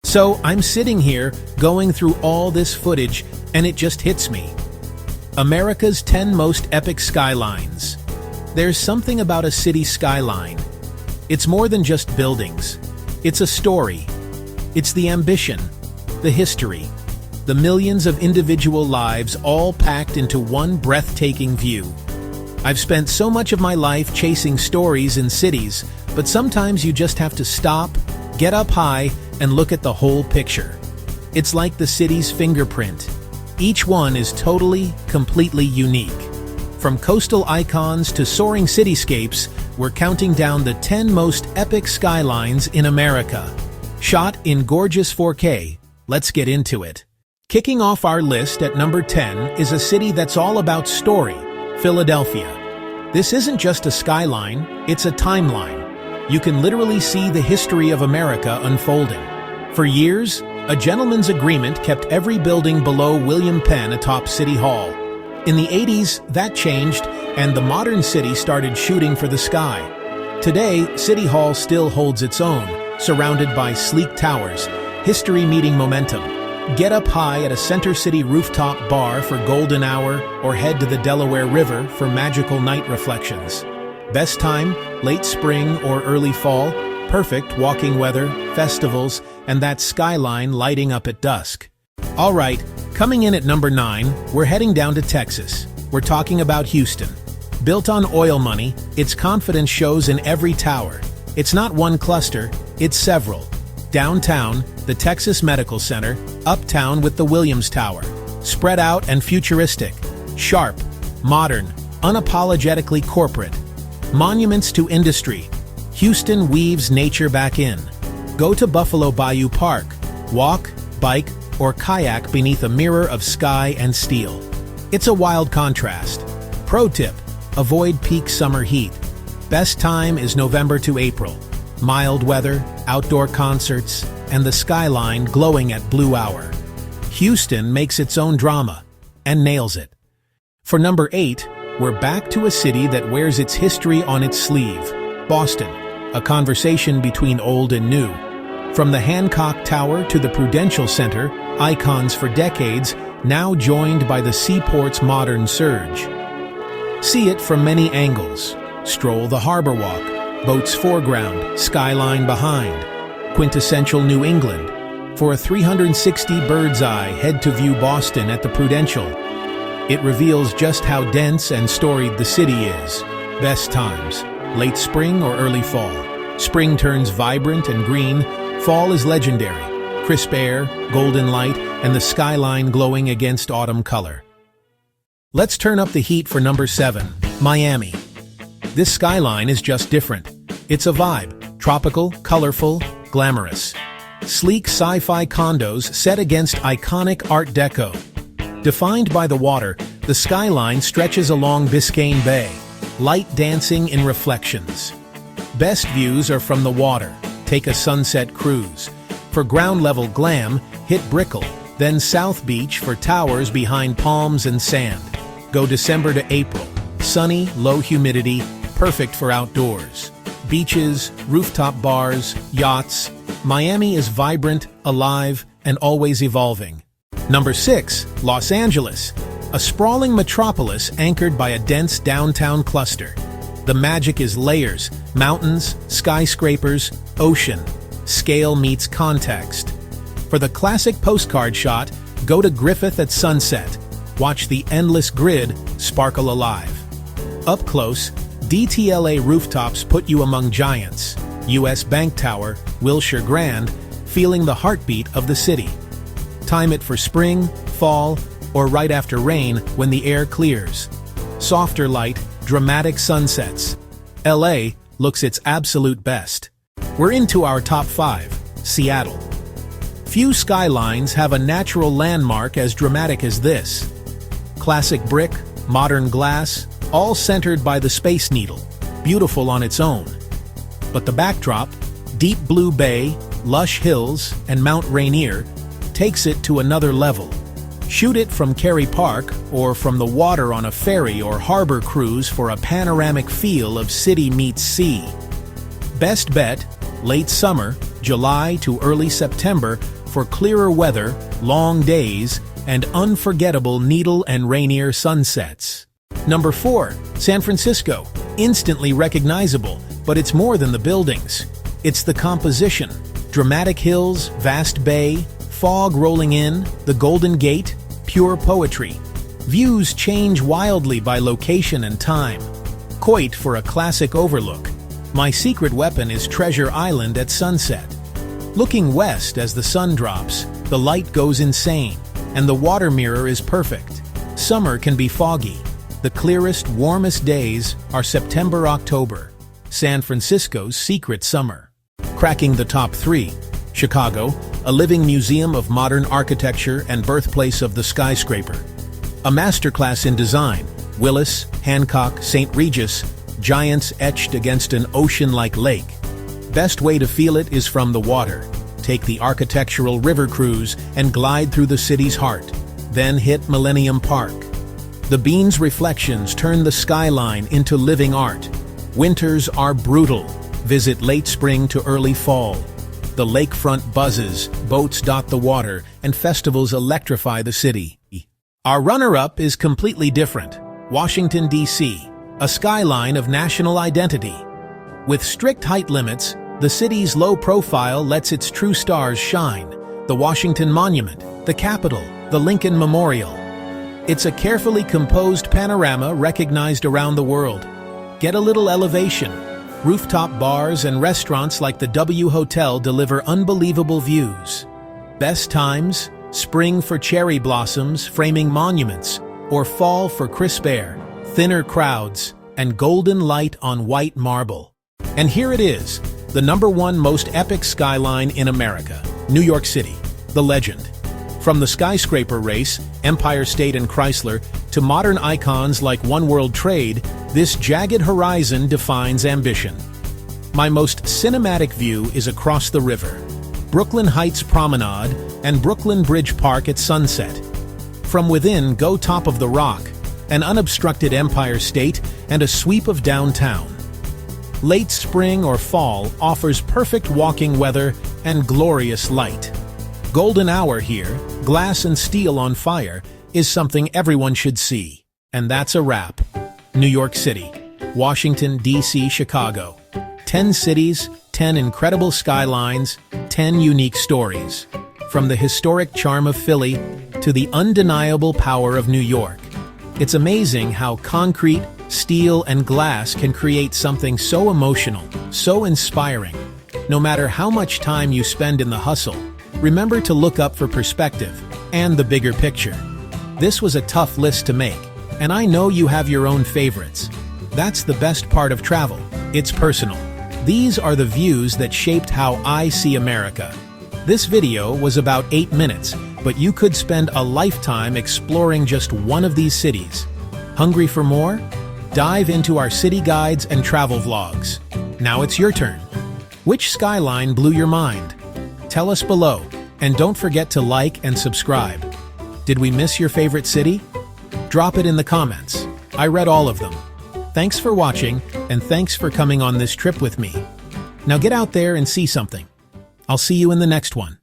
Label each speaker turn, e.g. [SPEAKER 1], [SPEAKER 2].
[SPEAKER 1] So I'm sitting here, going through all this footage, and it just hits me. America's 10 most epic skylines. There's something about a city skyline. It's more than just buildings. It's a story. It's the ambition, the history, the millions of individual lives all packed into one breathtaking view. I've spent so much of my life chasing stories in cities, but sometimes you just have to stop, get up high, and look at the whole picture. It's like the city's fingerprint. Each one is totally, completely unique. From coastal icons to soaring cityscapes, we're counting down the 10 most epic skylines in America. Shot in gorgeous 4K, let's get into it. Kicking off our list at number 10 is a city that's all about story, Philadelphia. This isn't just a skyline, it's a timeline. You can literally see the history of America unfolding. For years, a gentleman's agreement kept every building below William Penn atop City Hall. In the 80s, that changed, and the modern city started shooting for the sky. Today, City Hall still holds its own, surrounded by sleek towers, history meeting momentum. Get up high at a Center City rooftop bar for golden hour, or head to the Delaware River for magical night reflections. Best time, late spring or early fall, perfect walking weather, festivals, and that skyline lighting up at dusk. All right, coming in at number 9, we're heading down to Texas. We're talking about Houston. Built on oil money, its confidence shows in every tower. It's not one cluster, it's several. Downtown, the Texas Medical Center, uptown with the Williams Tower. Spread out and futuristic, sharp, modern, unapologetically corporate. Monuments to industry. Houston weaves nature back in. Go to Buffalo Bayou Park. Walk, bike, or kayak beneath a mirror of sky and steel. It's a wild contrast. Pro tip: avoid peak summer heat. Best time is November to April. Mild weather, outdoor concerts, and the skyline glowing at blue hour. Houston makes its own drama, and nails it. For number 8, we're back to a city that wears its history on its sleeve. Boston, a conversation between old and new. From the Hancock Tower to the Prudential Center, icons for decades, now joined by the seaport's modern surge. See it from many angles. Stroll the Harbor Walk, boats foreground, skyline behind. Quintessential New England. For a 360 bird's eye, head to view Boston at the Prudential. It reveals just how dense and storied the city is. Best times: late spring or early fall. Spring turns vibrant and green. Fall is legendary. Crisp air, golden light, and the skyline glowing against autumn color. Let's turn up the heat for number 7, Miami. This skyline is just different. It's a vibe. Tropical, colorful, glamorous. Sleek sci-fi condos set against iconic Art Deco. Defined by the water, the skyline stretches along Biscayne Bay, light dancing in reflections. Best views are from the water. Take a sunset cruise. For ground-level glam, hit Brickell, then South Beach for towers behind palms and sand. Go December to April. Sunny, low humidity, perfect for outdoors. Beaches, rooftop bars, yachts. Miami is vibrant, alive, and always evolving. Number 6, Los Angeles, a sprawling metropolis anchored by a dense downtown cluster. The magic is layers, mountains, skyscrapers, ocean. Scale meets context. For the classic postcard shot, go to Griffith at sunset. Watch the endless grid sparkle alive. Up close, DTLA rooftops put you among giants. US Bank Tower, Wilshire Grand, feeling the heartbeat of the city. Time it for spring, fall, or right after rain when the air clears. Softer light, dramatic sunsets. LA looks its absolute best. We're into our top 5, Seattle. Few skylines have a natural landmark as dramatic as this. Classic brick, modern glass, all centered by the Space Needle, beautiful on its own. But the backdrop, deep blue bay, lush hills, and Mount Rainier, takes it to another level. Shoot it from Kerry Park or from the water on a ferry or harbor cruise for a panoramic feel of city meets sea. Best bet, late summer, July to early September, for clearer weather, long days, and unforgettable Needle and Rainier sunsets. Number 4. San Francisco. Instantly recognizable, but it's more than the buildings. It's the composition. Dramatic hills, vast bay, fog rolling in, the Golden Gate, pure poetry. Views change wildly by location and time. Coit for a classic overlook. My secret weapon is Treasure Island at sunset. Looking west as the sun drops, the light goes insane, and the water mirror is perfect. Summer can be foggy. The clearest, warmest days are September-October, San Francisco's secret summer. Cracking the top 3. Chicago, a living museum of modern architecture and birthplace of the skyscraper. A masterclass in design, Willis, Hancock, St. Regis, giants etched against an ocean-like lake. Best way to feel it is from the water. Take the architectural river cruise and glide through the city's heart. Then hit Millennium Park. The beam's reflections turn the skyline into living art. Winters are brutal. Visit late spring to early fall. The lakefront buzzes, boats dot the water, and festivals electrify the city. Our runner-up is completely different. Washington, D.C., a skyline of national identity. With strict height limits, the city's low profile lets its true stars shine. The Washington Monument, the Capitol, the Lincoln Memorial. It's a carefully composed panorama recognized around the world. Get a little elevation. Rooftop bars and restaurants like the W Hotel deliver unbelievable views. Best times? Spring for cherry blossoms framing monuments, or fall for crisp air, thinner crowds, and golden light on white marble. And here it is, the #1 most epic skyline in America, New York City, the legend. From the skyscraper race, Empire State and Chrysler, to modern icons like One World Trade, this jagged horizon defines ambition. My most cinematic view is across the river, Brooklyn Heights Promenade and Brooklyn Bridge Park at sunset. From within, go top of the Rock, an unobstructed Empire State, and a sweep of downtown. Late spring or fall offers perfect walking weather and glorious light. Golden hour here, glass and steel on fire, is something everyone should see. And that's a wrap. New York City, Washington, D.C., Chicago. 10 cities, 10 incredible skylines, 10 unique stories. From the historic charm of Philly to the undeniable power of New York. It's amazing how concrete, steel, and glass can create something so emotional, so inspiring. No matter how much time you spend in the hustle, remember to look up for perspective and the bigger picture. This was a tough list to make, and I know you have your own favorites. That's the best part of travel. It's personal. These are the views that shaped how I see America. This video was about 8 minutes, but you could spend a lifetime exploring just one of these cities. Hungry for more? Dive into our city guides and travel vlogs. Now it's your turn. Which skyline blew your mind? Tell us below, and don't forget to like and subscribe. Did we miss your favorite city? Drop it in the comments. I read all of them. Thanks for watching, and thanks for coming on this trip with me. Now get out there and see something. I'll see you in the next one.